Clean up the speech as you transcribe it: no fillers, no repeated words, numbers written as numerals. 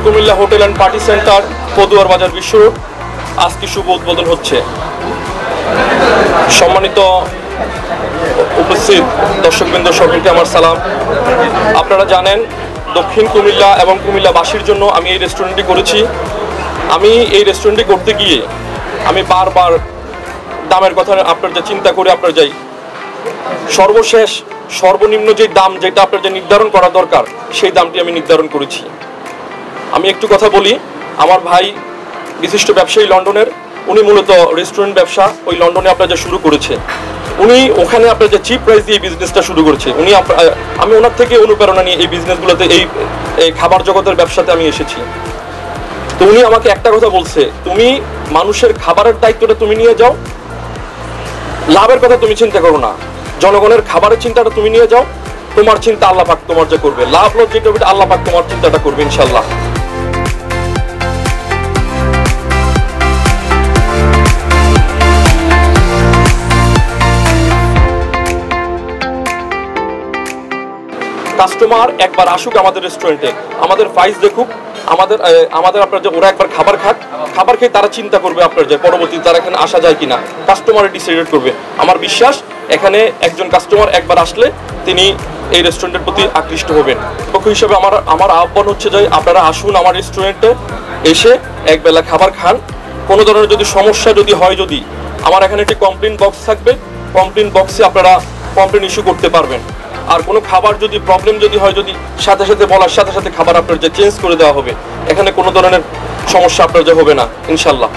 Comilla hotel and party centre, Paduar Bazar, Bishwa road আজকে শুভ উদ্বোধন হচ্ছে। সম্মানিত উপস্থিত দর্শকবৃন্দ, সকলকে আমার সালাম। আপনারা জানেন দক্ষিণ কুমিল্লা এবং কুমিল্লাবাসীর জন্য আমি এই রেস্টুরেন্টটি করেছি। আমি এই রেস্টুরেন্টটি করতে গিয়ে আমি বারবার দামের কথা আপনার যে চিন্তা করে আপনার যাই, সর্বশেষ সর্বনিম্ন যে দাম যেটা আপনার যে নির্ধারণ করা দরকার সেই দামটি আমি নির্ধারণ করেছি। আমি একটু কথা বলি, আমার ভাই বিশিষ্ট ব্যবসায়ী লন্ডনের, উনি মূলত রেস্টুরেন্ট ব্যবসা ওই লন্ডনে আপনার যে শুরু করেছে, উনি ওখানে আপনার যে চিপ প্রাইস দিয়ে এই বিজনেসটা শুরু করেছে। আমি ওনার থেকে অনুপ্রেরণা নিয়ে এই বিজনেসগুলোতে এই খাবার জগতের ব্যবসাতে আমি এসেছি। তো উনি আমাকে একটা কথা বলছে, তুমি মানুষের খাবারের দায়িত্বটা তুমি নিয়ে যাও, লাভের কথা তুমি চিন্তা করো না, জনগণের খাবারের চিন্তাটা তুমি নিয়ে যাও, তোমার চিন্তা আল্লাহ পাক তোমার যা করবে, লাভ লোভ যেটা হবে আল্লাহ পাক তোমার চিন্তাটা করবে ইনশাল্লাহ। কাস্টমার একবার আসুক আমাদের রেস্টুরেন্টে, আমাদের প্রাইস দেখুক, আমাদের আপনার যে ওরা একবার খাবার খাক, খাবার খেয়ে তারা চিন্তা করবে আপনার যে পরবর্তীতে তারা এখানে আসা যায় কিনা, কাস্টমারে ডিসাইড করবে। আমার বিশ্বাস এখানে একজন কাস্টমার একবার আসলে তিনি এই রেস্টুরেন্টের প্রতি আকৃষ্ট হবেন। পক্ষ হিসেবে আমার আহ্বান হচ্ছে যে আপনারা আসুন আমার রেস্টুরেন্টে, এসে একবেলা খাবার খান। কোনো ধরনের যদি সমস্যা যদি হয়, যদি আমার এখানে একটি কমপ্লেন বক্স থাকবে, কমপ্লেন বক্সে আপনারা কমপ্লেন ইস্যু করতে পারবেন। আর কোনো খাবার যদি প্রবলেম যদি হয়, যদি সাথে সাথে বলার সাথে সাথে খাবার আপনার যে চেঞ্জ করে দেওয়া হবে, এখানে কোনো ধরনের সমস্যা আপনার যে হবে না ইনশাল্লাহ।